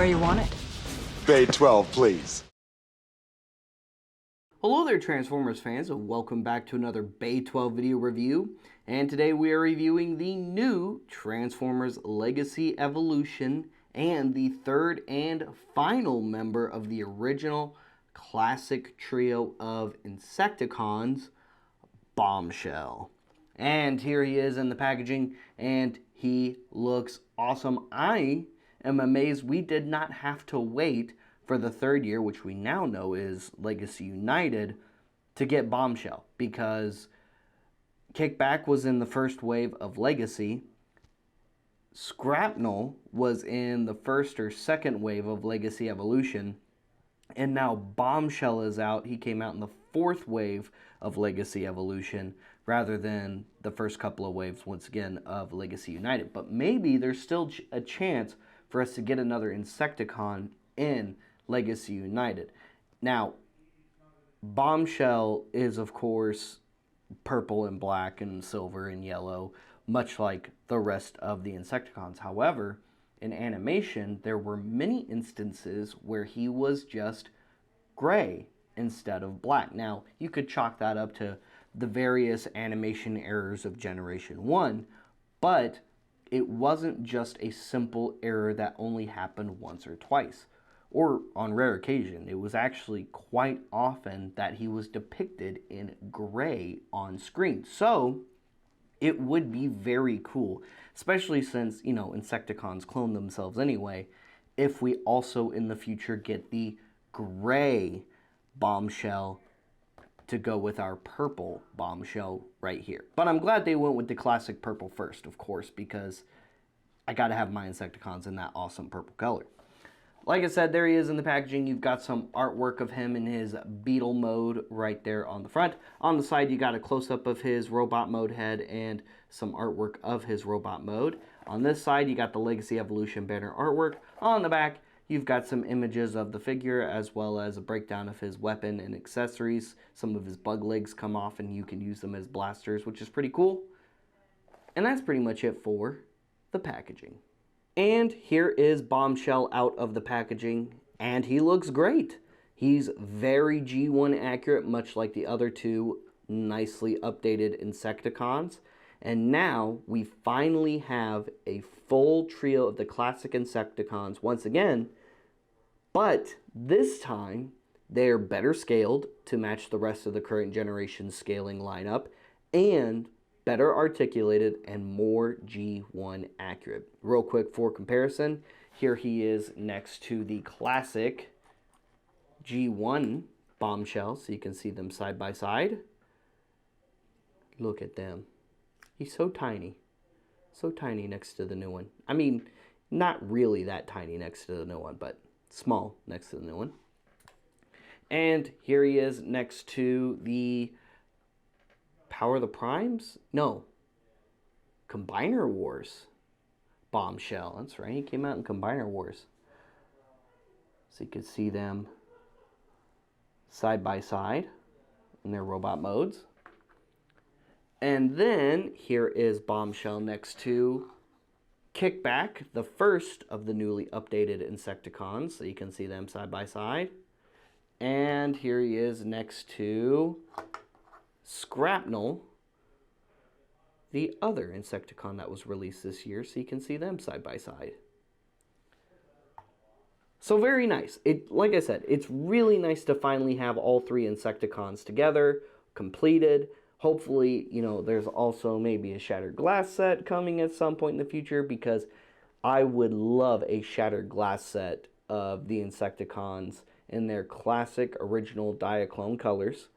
where you want it. Bay 12, please. Hello there, Transformers fans, and welcome back to another Bay 12 video review. And today we are reviewing the new Transformers Legacy Evolution and the third and final member of the original classic trio of Insecticons, Bombshell. And here he is in the packaging, and he looks awesome. I am amazed we did not have to wait for the third year, which we now know is Legacy United, to get Bombshell, because Kickback was in the first wave of Legacy, Scrapnel was in the first or second wave of Legacy Evolution, and now Bombshell is out. He came out in the fourth wave of Legacy Evolution, rather than the first couple of waves, once again, of Legacy United. But maybe there's still a chance for us to get another Insecticon in Legacy United. Now, Bombshell is, of course, purple and black and silver and yellow, much like the rest of the Insecticons. However, in animation, there were many instances where he was just gray instead of black. Now, you could chalk that up to the various animation errors of Generation 1, but it wasn't just a simple error that only happened once or twice, or on rare occasion. It was actually quite often that he was depicted in gray on screen. So it would be very cool, especially since, you know, Insecticons clone themselves anyway, if we also in the future get the gray Bombshell to go with our purple Bombshell right here. But I'm glad they went with the classic purple first, of course, because I gotta have my Insecticons in that awesome purple color. Like I said, there he is in the packaging. You've got some artwork of him in his Beetle mode right there on the front. On the side, you got a close-up of his robot mode head and some artwork of his robot mode. On this side, you got the Legacy Evolution banner artwork. On the back, you've got some images of the figure, as well as a breakdown of his weapon and accessories. Some of his bug legs come off, and you can use them as blasters, which is pretty cool. And that's pretty much it for the packaging. And here is Bombshell out of the packaging, and he looks great. He's very G1 accurate, much like the other two nicely updated Insecticons. And now we finally have a full trio of the classic Insecticons once again, but this time they're better scaled to match the rest of the current generation scaling lineup, and better articulated and more G1 accurate. Real quick for comparison, here he is next to the classic G1 Bombshell, so you can see them side by side. Look at them. He's so tiny next to the new one. I mean, not really that tiny next to the new one, but small next to the new one. And here he is next to the Power of the Primes? No. Combiner Wars Bombshell. That's right. He came out in Combiner Wars. So you could see them side by side in their robot modes. And then here is Bombshell next to Kickback, the first of the newly updated Insecticons. So you can see them side by side. And here he is next to Scrapnel, the other Insecticon that was released this year, so you can see them side by side. So very nice. Like I said, it's really nice to finally have all three Insecticons together, completed. Hopefully, you know, there's also maybe a Shattered Glass set coming at some point in the future, because I would love a Shattered Glass set of the Insecticons in their classic original Diaclone colors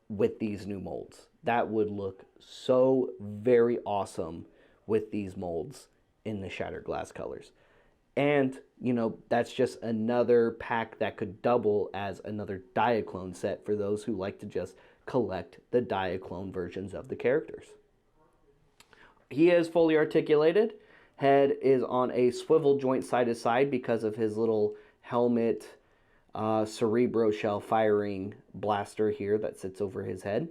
with these new molds. That would look so very awesome with these molds in the Shattered Glass colors. And, you know, that's just another pack that could double as another Diaclone set for those who like to just collect the Diaclone versions of the characters. He is fully articulated. Head is on a swivel joint side to side because of his little helmet Cerebro shell firing blaster here that sits over his head.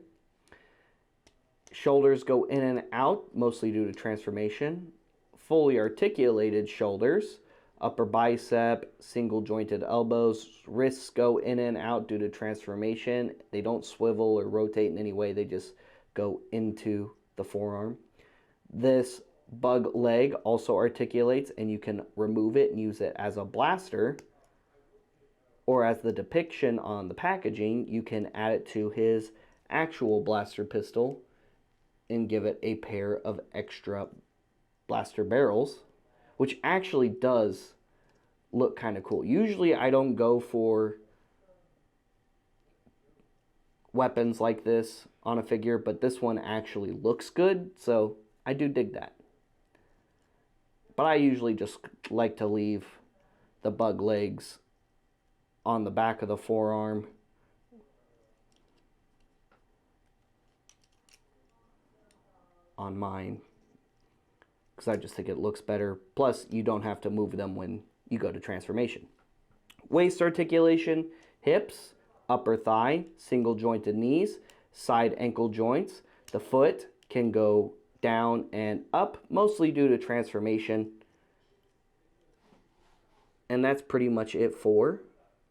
Shoulders go in and out, mostly due to transformation. Fully articulated shoulders. upper bicep, single jointed elbows. Wrists go in and out due to transformation. They don't swivel or rotate in any way, they just go into the forearm. This bug leg also articulates, and you can remove it and use it as a blaster, or as the depiction on the packaging, you can add it to his actual blaster pistol and give it a pair of extra blaster barrels, which actually does look kind of cool. Usually I don't go for weapons like this on a figure, but this one actually looks good, so I do dig that. But I usually just like to leave the bug legs on the back of the forearm. On mine, because I just think it looks better. Plus, you don't have to move them when you go to transformation. Waist articulation, hips, upper thigh, single jointed knees, side ankle joints. The foot can go down and up, mostly due to transformation. And that's pretty much it for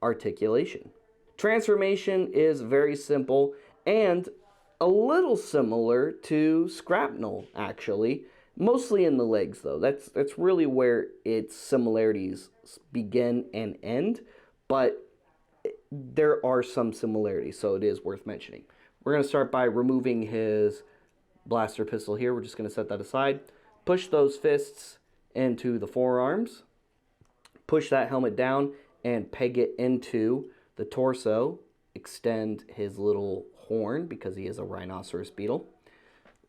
articulation. Transformation is very simple and a little similar to Scrapnel, actually. Mostly in the legs, though. That's really where its similarities begin and end. But there are some similarities, so it is worth mentioning. We're going to start by removing his blaster pistol here. We're just going to set that aside. Push those fists into the forearms. Push that helmet down and peg it into the torso. Extend his little horn because he is a rhinoceros beetle.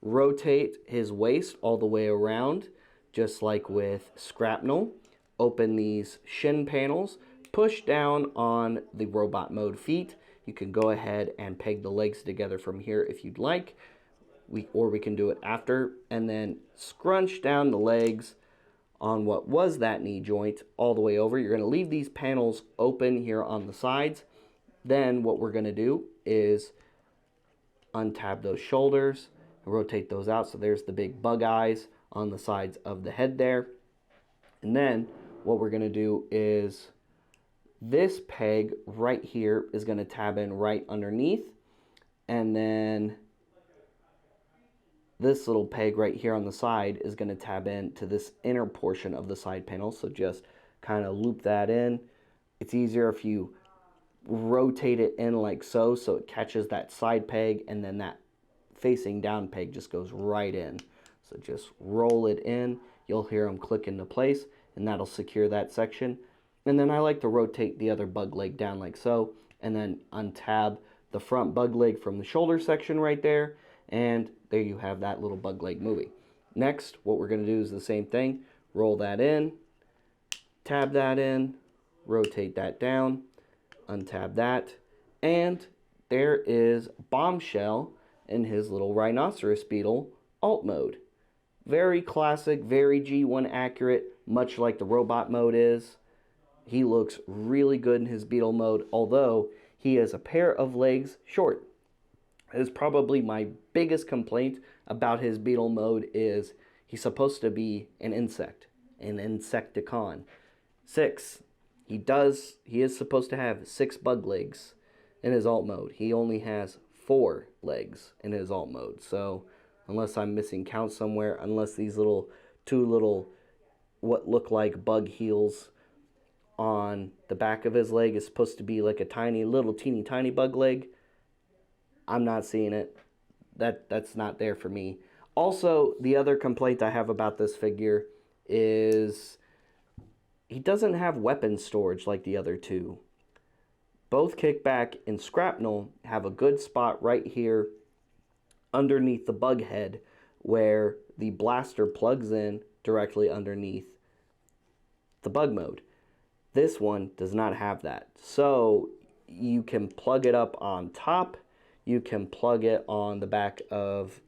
Rotate his waist all the way around, just like with Scrapnel. Open these shin panels. Push down on the robot mode feet. You can go ahead and peg the legs together from here if you'd like. Or we can do it after. And then scrunch down the legs on what was that knee joint all the way over. You're going to leave these panels open here on the sides. Then what we're going to do is untab those shoulders and rotate those out. So there's the big bug eyes on the sides of the head there. And then what we're going to do is this peg right here is going to tab in right underneath. And then this little peg right here on the side is going to tab in to this inner portion of the side panel. So just kind of loop that in. It's easier if you rotate it in like so it catches that side peg, and then that facing down peg just goes right in. So just roll it in. You'll hear them click into place, and that'll secure that section. And then I like to rotate the other bug leg down like so, and then untab the front bug leg from the shoulder section right there, and there you have that little bug leg moving. Next, what we're going to do is the same thing. Roll that in, tab that in, rotate that down, untab that, and there is Bombshell in his little rhinoceros beetle alt mode. Very classic, very G1 accurate, much like the robot mode is. He looks really good in his beetle mode, although he is a pair of legs short. It is probably my biggest complaint about his beetle mode is he's supposed to be an insect, an Insecticon. 6. He is supposed to have 6 bug legs in his alt mode. He only has 4 legs in his alt mode. So unless I'm missing count somewhere, unless these two little what look like bug heels on the back of his leg is supposed to be like a teeny tiny bug leg, I'm not seeing it. That's not there for me. Also, the other complaint I have about this figure is he doesn't have weapon storage like the other two. Both Kickback and Scrapnel have a good spot right here underneath the bug head where the blaster plugs in directly underneath the bug mode. This one does not have that. So you can plug it up on top. You can plug it on the back of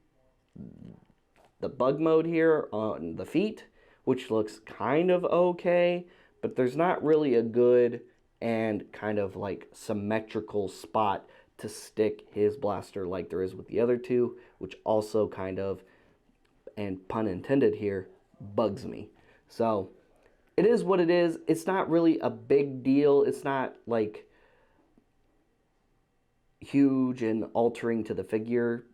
the bug mode here on the feet, which looks kind of okay, but there's not really a good and kind of like symmetrical spot to stick his blaster like there is with the other two, which also kind of, and pun intended here, bugs me. So it is what it is. It's not really a big deal. It's not like huge and altering to the figure.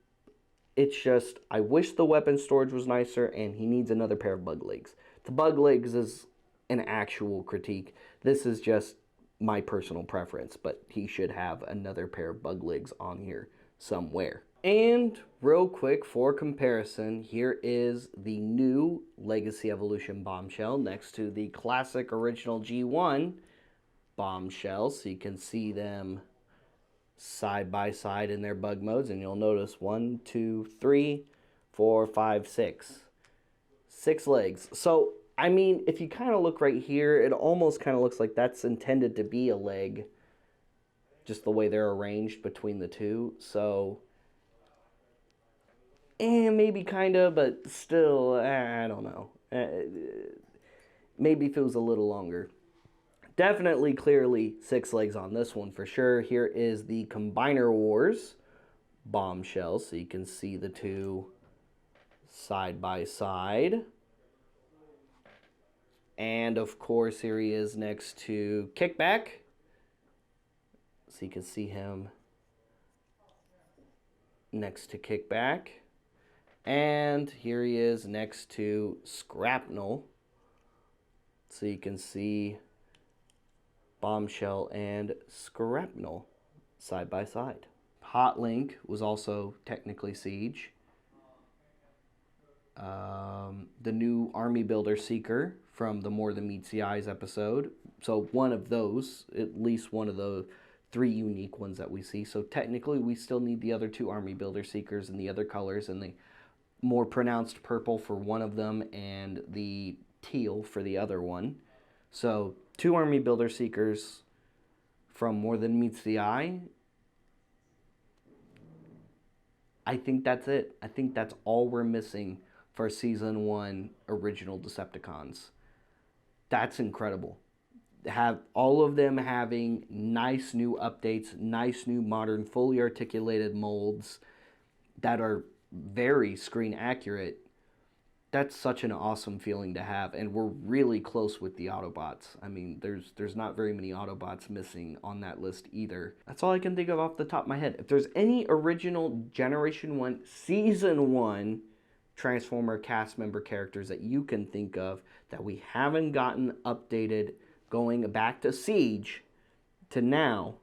It's just, I wish the weapon storage was nicer, and he needs another pair of bug legs. The bug legs is an actual critique. This is just my personal preference, but he should have another pair of bug legs on here somewhere. And real quick, for comparison, here is the new Legacy Evolution Bombshell next to the classic original G1 Bombshell, so you can see them side by side in their bug modes, and you'll notice 1, 2, 3, 4, 5, 6. 6 legs. So, I mean, if you kind of look right here, it almost kind of looks like that's intended to be a leg, just the way they're arranged between the two. So, maybe kind of, but still, I don't know. Maybe if it was a little longer. Definitely, clearly, 6 legs on this one for sure. Here is the Combiner Wars Bombshell, so you can see the two side by side. And of course, here he is next to Kickback, so you can see him next to Kickback. And here he is next to Scrapnel, so you can see Bombshell and Scrapnel side by side. Hot Link was also technically Siege. The new Army Builder Seeker from the More Than Meets the Eyes episode. So one of those, at least one of the 3 unique ones that we see. So technically we still need the other 2 Army Builder Seekers in the other colors, and the more pronounced purple for one of them and the teal for the other one. So 2 Army Builder Seekers from More Than Meets the Eye. I think that's it. I think that's all we're missing for Season 1 original Decepticons. That's incredible. Have all of them having nice new updates, nice new modern fully articulated molds that are very screen accurate. That's such an awesome feeling to have, and we're really close with the Autobots. I mean, there's not very many Autobots missing on that list either. That's all I can think of off the top of my head. If there's any original Generation 1, Season 1 Transformer cast member characters that you can think of that we haven't gotten updated going back to Siege to now,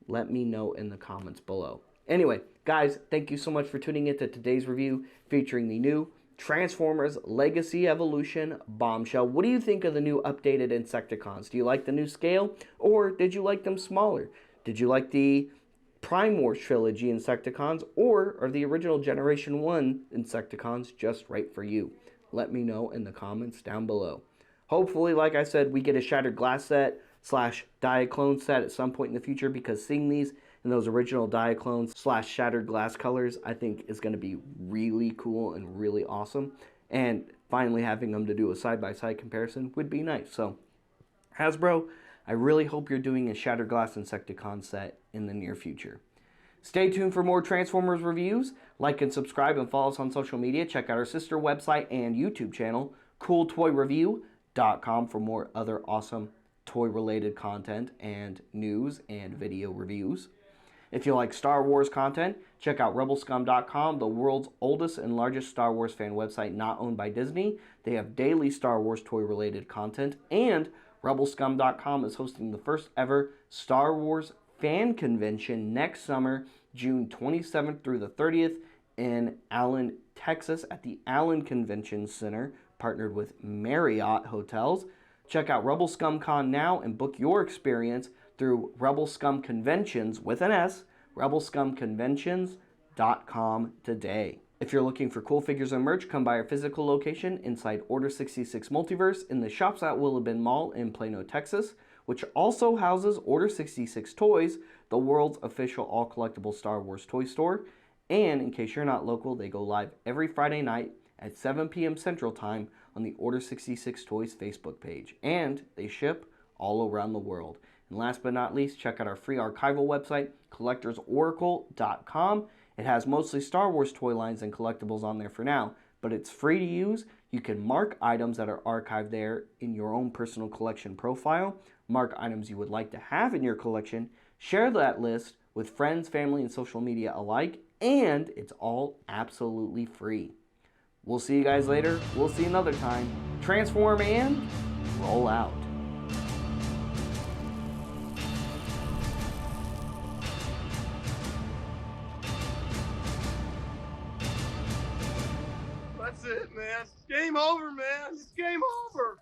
let me know in the comments below. Anyway, guys, thank you so much for tuning into today's review featuring the new Transformers Legacy Evolution Bombshell. What do you think of the new updated Insecticons? Do you like the new scale, or did you like them smaller? Did you like the Prime Wars trilogy Insecticons, or are the original Generation 1 Insecticons just right for you? Let me know in the comments down below. Hopefully, like I said, we get a Shattered Glass set / Diaclone set at some point in the future, because seeing these in those original Diaclones / Shattered Glass colors, I think is going to be really cool and really awesome. And finally having them to do a side-by-side comparison would be nice. So, Hasbro, I really hope you're doing a Shattered Glass Insecticon set in the near future. Stay tuned for more Transformers reviews. Like and subscribe and follow us on social media. Check out our sister website and YouTube channel, CoolToyReview.com, for more other awesome toy-related content and news and video reviews. If you like Star Wars content, check out RebelScum.com, the world's oldest and largest Star Wars fan website not owned by Disney. They have daily Star Wars toy-related content, and RebelScum.com is hosting the first ever Star Wars fan convention next summer, June 27th through the 30th in Allen, Texas at the Allen Convention Center, partnered with Marriott Hotels. Check out Rebel Scum Con now and book your experience through Rebel Scum Conventions with an S, rebelscumconventions.com today. If you're looking for cool figures and merch, come by our physical location inside Order 66 Multiverse in the shops at Willowbend Mall in Plano, Texas, which also houses Order 66 Toys, the world's official all-collectible Star Wars toy store. And in case you're not local, they go live every Friday night at 7 p.m. Central Time on the Order 66 Toys Facebook page. And they ship all around the world. And last but not least, check out our free archival website, collectorsoracle.com. It has mostly Star Wars toy lines and collectibles on there for now, but it's free to use. You can mark items that are archived there in your own personal collection profile, mark items you would like to have in your collection, share that list with friends, family, and social media alike, and it's all absolutely free. We'll see you guys later. We'll see you another time. Transform and roll out. That's it, man. Game over, man. It's game over.